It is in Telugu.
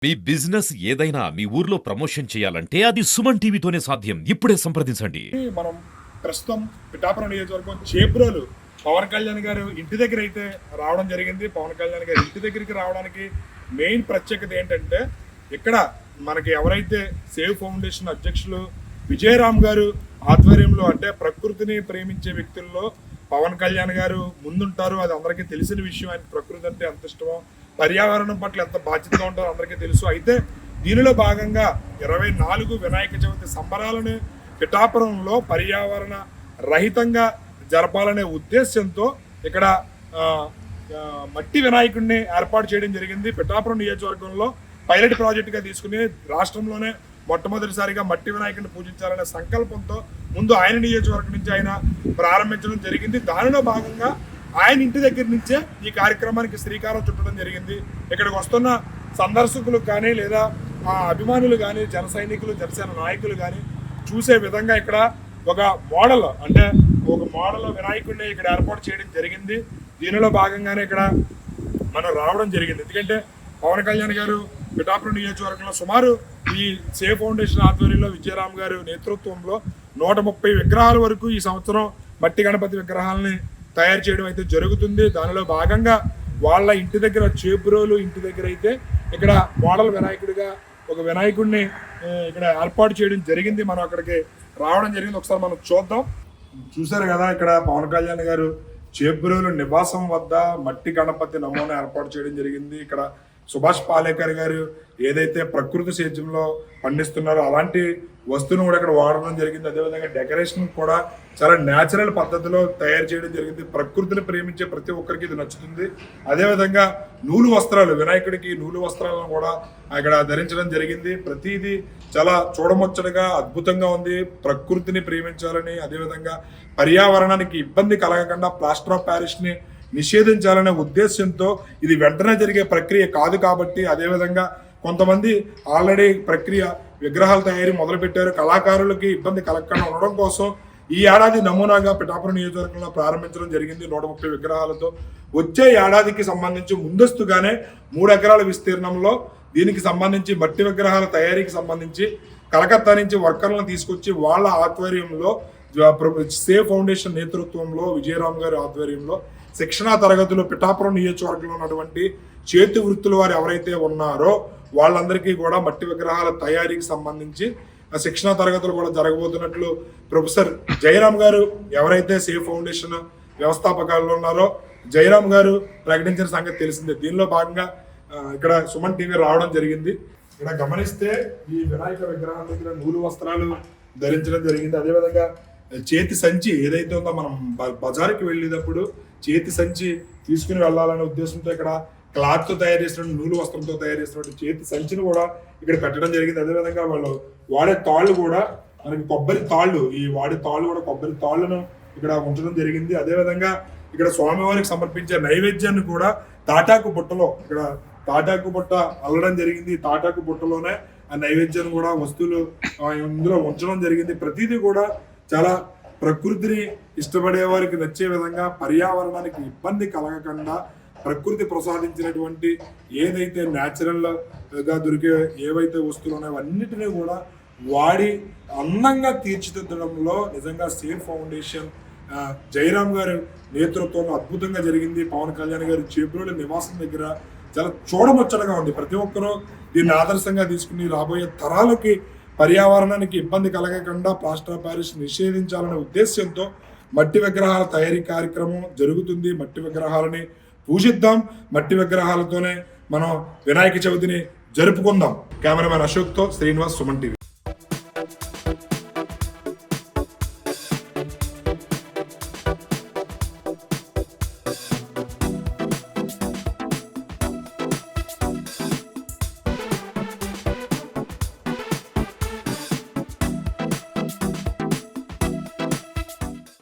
మీ బిజినెస్ ఏదైనా మీ ఊర్లో ప్రమోషన్ చేయాలంటే అది సుమన్ టీవీతోనే సాధ్యం. ఇప్పుడే సంప్రదించండి. మనం ప్రస్తుతం పిఠాపురం నియోజకవర్గం చేబ్రోలు పవన్ కళ్యాణ్ గారు ఇంటి దగ్గర అయితే రావడం జరిగింది. పవన్ కళ్యాణ్ గారు ఇంటి దగ్గరికి రావడానికి మెయిన్ ప్రత్యేకత ఏంటంటే, ఇక్కడ మనకి ఎవరైతే సేవ్ ఫౌండేషన్ అధ్యక్షులు విజయరామ్ గారు ఆధ్వర్యంలో, అంటే ప్రకృతిని ప్రేమించే వ్యక్తుల్లో పవన్ కళ్యాణ్ గారు ముందుంటారు. అది అందరికీ తెలిసిన విషయం. ఆయన ప్రకృతి అంటే ఎంత ఇష్టమో, పర్యావరణం పట్ల ఎంత బాధ్యతగా ఉంటారో అందరికీ తెలుసు. అయితే దీనిలో భాగంగా 24 వినాయక చవితి సంబరాలను పిఠాపురంలో పర్యావరణ రహితంగా జరపాలనే ఉద్దేశంతో ఇక్కడ మట్టి వినాయకుడిని ఏర్పాటు చేయడం జరిగింది. పిఠాపురం నియోజకవర్గంలో పైలట్ ప్రాజెక్టుగా తీసుకుని రాష్ట్రంలోనే మొట్టమొదటిసారిగా మట్టి వినాయకుడిని పూజించాలనే సంకల్పంతో ముందు ఆయన నియోజకవర్గం నుంచి ఆయన ప్రారంభించడం జరిగింది. దానిలో భాగంగా ఆయన ఇంటి దగ్గర నుంచే ఈ కార్యక్రమానికి శ్రీకారం చుట్టడం జరిగింది. ఇక్కడికి వస్తున్న సందర్శకులకు కానీ, లేదా ఆ అభిమానులు కానీ, జన సైనికులు, జనసేన నాయకులు కానీ చూసే విధంగా ఇక్కడ ఒక మోడల్, అంటే ఒక మోడల్ వినాయకుడిని ఇక్కడ ఏర్పాటు చేయడం జరిగింది. దీనిలో భాగంగానే ఇక్కడ మనం రావడం జరిగింది. ఎందుకంటే పవన్ కళ్యాణ్ గారు పిఠాపురం నియోజకవర్గంలో సుమారు ఈ సేవ్ ఫౌండేషన్ ఆధ్వర్యంలో విజయరామ్ గారు నేతృత్వంలో 130 విగ్రహాల వరకు ఈ సంవత్సరం మట్టి గణపతి విగ్రహాలని తయారు చేయడం అయితే జరుగుతుంది. దానిలో భాగంగా వాళ్ళ ఇంటి దగ్గర, చేబ్రోలు ఇంటి దగ్గర అయితే ఇక్కడ మోడల్ వినాయకుడిగా ఒక వినాయకుడిని ఇక్కడ ఏర్పాటు చేయడం జరిగింది. మనం అక్కడికి రావడం జరిగింది. ఒకసారి మనం చూద్దాం. చూశారు కదా, ఇక్కడ పవన్ కళ్యాణ్ గారు చేబ్రోలు నివాసం వద్ద మట్టి గణపతి నమూనా ఏర్పాటు చేయడం జరిగింది. ఇక్కడ సుభాష్ పాలేకర్ గారు ఏదైతే ప్రకృతి సేద్యంలో పండిస్తున్నారో అలాంటి వస్తువును కూడా ఇక్కడ వాడడం జరిగింది. అదేవిధంగా డెకరేషన్ కూడా చాలా న్యాచురల్ పద్ధతిలో తయారు చేయడం జరిగింది. ప్రకృతిని ప్రేమించే ప్రతి ఒక్కరికి ఇది నచ్చుతుంది. అదేవిధంగా నూలు వస్త్రాలు, వినాయకుడికి నూలు వస్త్రాలను కూడా ఇక్కడ ధరించడం జరిగింది. ప్రతిదీ చాలా చూడముచ్చటగా అద్భుతంగా ఉంది. ప్రకృతిని ప్రేమించాలని, అదేవిధంగా పర్యావరణానికి ఇబ్బంది కలగకుండా ప్లాస్టర్ ఆఫ్ ప్యారిస్ని నిషేధించాలనే ఉద్దేశంతో, ఇది వెంటనే జరిగే ప్రక్రియ కాదు కాబట్టి, అదేవిధంగా కొంతమంది ఆల్రెడీ ప్రక్రియ విగ్రహాల తయారీ మొదలుపెట్టారు. కళాకారులకి ఇబ్బంది కలగకుండా ఉండడం కోసం ఈ ఏడాది నమూనాగా పిఠాపురం నియోజకవర్గంలో ప్రారంభించడం జరిగింది 130 విగ్రహాలతో. వచ్చే ఏడాదికి సంబంధించి ముందస్తుగానే 3 ఎకరాల విస్తీర్ణంలో దీనికి సంబంధించి మట్టి విగ్రహాల తయారీకి సంబంధించి కలకత్తా నుంచి వర్కర్లను తీసుకొచ్చి వాళ్ళ ఆధ్వర్యంలో, సేవ్ ఫౌండేషన్ నేతృత్వంలో, విజయరామ్ గారి ఆధ్వర్యంలో శిక్షణా తరగతులు పిఠాపురం నియోజకవర్గంలో ఉన్నటువంటి చేతి వృత్తుల వారు ఎవరైతే ఉన్నారో వాళ్ళందరికీ కూడా మట్టి విగ్రహాల తయారీకి సంబంధించి శిక్షణా తరగతులు కూడా జరగబోతున్నట్లు ప్రొఫెసర్ జయరామ్ గారు, ఎవరైతే సేవ్ ఫౌండేషన్ వ్యవస్థాపకాల్లో ఉన్నారో జయరామ్ గారు ప్రకటించిన సంగతి తెలిసిందే. దీనిలో భాగంగా ఇక్కడ సుమన్ టీవీ రావడం జరిగింది. ఇక్కడ గమనిస్తే ఈ వినాయక విగ్రహం దగ్గర నూలు వస్త్రాలు ధరించడం జరిగింది. అదేవిధంగా చేతి సంచి ఏదైతే ఉందో, మనం బజార్కి వెళ్ళేటప్పుడు చేతి సంచి తీసుకుని వెళ్ళాలనే ఉద్దేశంతో ఇక్కడ క్లాత్తో తయారు చేసినటువంటి, నూలు వస్త్రంతో తయారు చేసినటువంటి చేతి సంచిని కూడా ఇక్కడ పెట్టడం జరిగింది. అదేవిధంగా వాళ్ళు వాడే తాళ్ళు కూడా మనకి కొబ్బరి తాళ్ళు, ఈ వాడే తాళ్ళు కూడా కొబ్బరి తాళ్ళను ఇక్కడ ఉంచడం జరిగింది. అదేవిధంగా ఇక్కడ స్వామివారికి సమర్పించే నైవేద్యాన్ని కూడా తాటాకు బుట్టలో, ఇక్కడ తాటాకు బుట్ట అల్లడం జరిగింది. తాటాకు బుట్టలోనే ఆ నైవేద్యాన్ని కూడా వస్తువులు ఇందులో ఉంచడం జరిగింది. ప్రతిదీ కూడా చాలా ప్రకృతిని ఇష్టపడే వారికి నచ్చే విధంగా, పర్యావరణానికి ఇబ్బంది కలగకుండా ప్రకృతి ప్రసాదించినటువంటి ఏదైతే న్యాచురల్గా దొరికే ఏవైతే వస్తువులు ఉన్నాయో అన్నిటినీ కూడా వాడి అందంగా తీర్చిదిద్దడంలో నిజంగా సేవ్ ఫౌండేషన్ జయరామ్ గారి నేతృత్వంలో అద్భుతంగా జరిగింది. పవన్ కళ్యాణ్ గారు చేబ్రోలు నివాసం దగ్గర చాలా చూడముచ్చటగా ఉంది. ప్రతి ఒక్కరూ దీన్ని ఆదర్శంగా తీసుకుని రాబోయే తరాలకి పర్యావరణానికి ఇబ్బంది కలగకుండా ప్లాస్టర్ ఆఫ్ ప్యారిస్ నిషేధించాలనే ఉద్దేశంతో మట్టి విగ్రహాల తయారీ కార్యక్రమం జరుగుతుంది. మట్టి విగ్రహాలని పూజిద్దాం, మట్టి విగ్రహాలతోనే మనం వినాయక చవితిని జరుపుకుందాం. కెమెరామెన్ అశోక్తో శ్రీనివాస్, సుమన్ టీవీ.